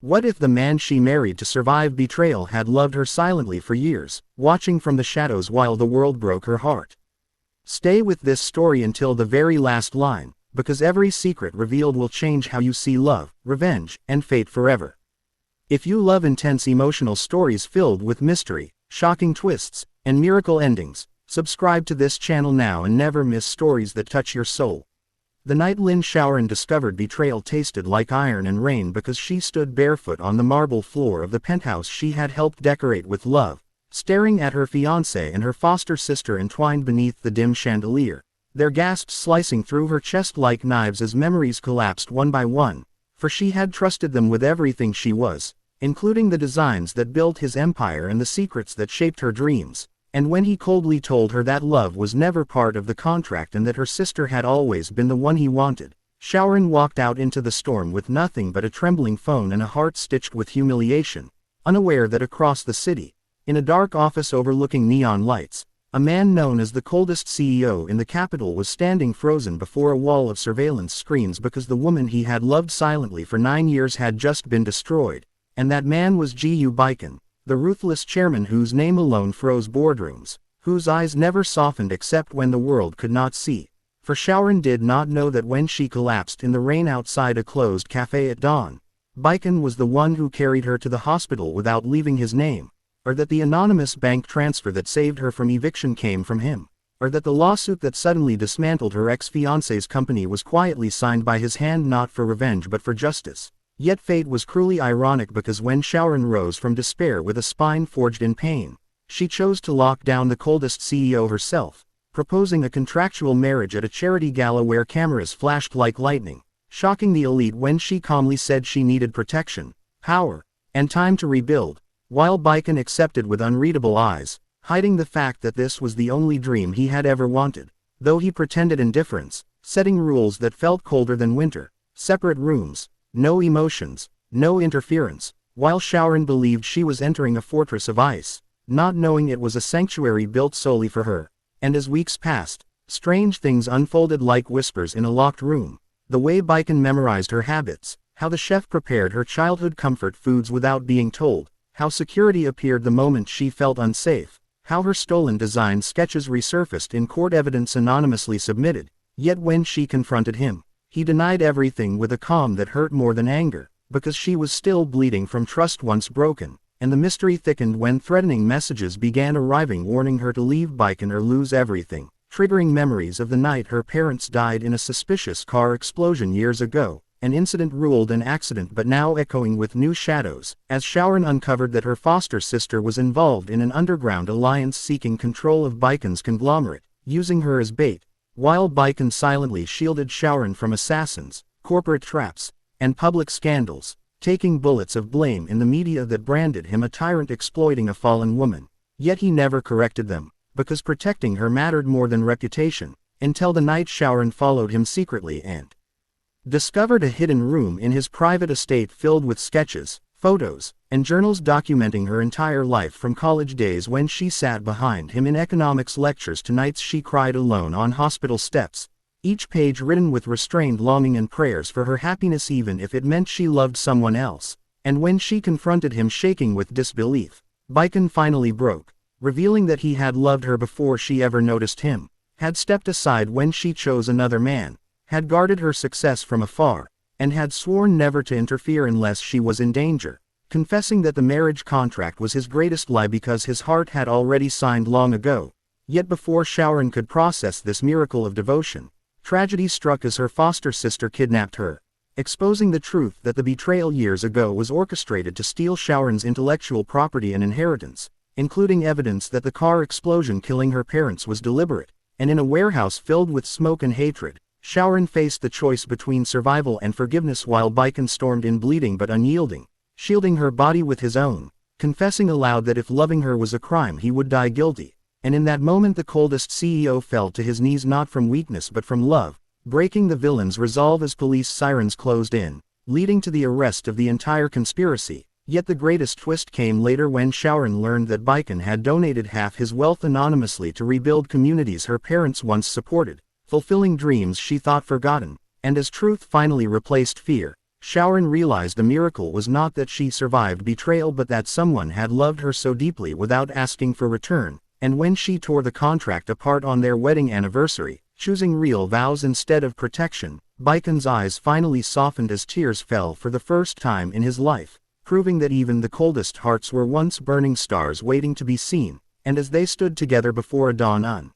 What if the man she married to survive betrayal had loved her silently for years, watching from the shadows while the world broke her heart? Stay with this story until the very last line, because every secret revealed will change how you see love, revenge, and fate forever. If you love intense emotional stories filled with mystery, shocking twists, and miracle endings, subscribe to this channel now and never miss stories that touch your soul. The night Lynn Shaurin discovered betrayal tasted like iron and rain because she stood barefoot on the marble floor of the penthouse she had helped decorate with love, staring at her fiancé and her foster sister entwined beneath the dim chandelier, their gasps slicing through her chest like knives as memories collapsed one by one, for she had trusted them with everything she was, including the designs that built his empire and the secrets that shaped her dreams. And when he coldly told her that love was never part of the contract and that her sister had always been the one he wanted, Shaurin walked out into the storm with nothing but a trembling phone and a heart stitched with humiliation, unaware that across the city, in a dark office overlooking neon lights, a man known as the coldest CEO in the capital was standing frozen before a wall of surveillance screens because the woman he had loved silently for 9 years had just been destroyed, and that man was CEOBut, the ruthless chairman whose name alone froze boardrooms, whose eyes never softened except when the world could not see. For Shaurin did not know that when she collapsed in the rain outside a closed cafe at dawn, Baiken was the one who carried her to the hospital without leaving his name, or that the anonymous bank transfer that saved her from eviction came from him, or that the lawsuit that suddenly dismantled her ex-fiancé's company was quietly signed by his hand not for revenge but for justice. Yet fate was cruelly ironic because when Shaurin rose from despair with a spine forged in pain, she chose to lock down the coldest CEO herself, proposing a contractual marriage at a charity gala where cameras flashed like lightning, shocking the elite when she calmly said she needed protection, power, and time to rebuild, while Baiken accepted with unreadable eyes, hiding the fact that this was the only dream he had ever wanted, though he pretended indifference, setting rules that felt colder than winter, separate rooms, no emotions, no interference, while Shaurin believed she was entering a fortress of ice, not knowing it was a sanctuary built solely for her. And as weeks passed, strange things unfolded like whispers in a locked room, the way Baiken memorized her habits, how the chef prepared her childhood comfort foods without being told, how security appeared the moment she felt unsafe, how her stolen design sketches resurfaced in court evidence anonymously submitted, yet when she confronted him, he denied everything with a calm that hurt more than anger, because she was still bleeding from trust once broken, and the mystery thickened when threatening messages began arriving warning her to leave Baiken or lose everything, triggering memories of the night her parents died in a suspicious car explosion years ago, an incident ruled an accident but now echoing with new shadows, as Shaurin uncovered that her foster sister was involved in an underground alliance seeking control of Baiken's conglomerate, using her as bait, while Baiken silently shielded Shaurin from assassins, corporate traps, and public scandals, taking bullets of blame in the media that branded him a tyrant exploiting a fallen woman. Yet he never corrected them, because protecting her mattered more than reputation, until the night Shaurin followed him secretly and discovered a hidden room in his private estate filled with sketches, photos, and journals documenting her entire life from college days when she sat behind him in economics lectures to nights she cried alone on hospital steps, each page written with restrained longing and prayers for her happiness even if it meant she loved someone else. And when she confronted him shaking with disbelief, Baiken finally broke, revealing that he had loved her before she ever noticed him, had stepped aside when she chose another man, had guarded her success from afar, and had sworn never to interfere unless she was in danger, confessing that the marriage contract was his greatest lie because his heart had already signed long ago. Yet before Shaurin could process this miracle of devotion, tragedy struck as her foster sister kidnapped her, exposing the truth that the betrayal years ago was orchestrated to steal Shaurin's intellectual property and inheritance, including evidence that the car explosion killing her parents was deliberate, and in a warehouse filled with smoke and hatred, Shaurin faced the choice between survival and forgiveness while Baiken stormed in bleeding but unyielding, shielding her body with his own, confessing aloud that if loving her was a crime he would die guilty. And in that moment the coldest CEO fell to his knees not from weakness but from love, breaking the villain's resolve as police sirens closed in, leading to the arrest of the entire conspiracy. Yet the greatest twist came later when Shaurin learned that Baiken had donated half his wealth anonymously to rebuild communities her parents once supported, fulfilling dreams she thought forgotten, and as truth finally replaced fear, Shaoran realized the miracle was not that she survived betrayal but that someone had loved her so deeply without asking for return, and when she tore the contract apart on their wedding anniversary, choosing real vows instead of protection, Baikon's eyes finally softened as tears fell for the first time in his life, proving that even the coldest hearts were once burning stars waiting to be seen, and as they stood together before a dawn,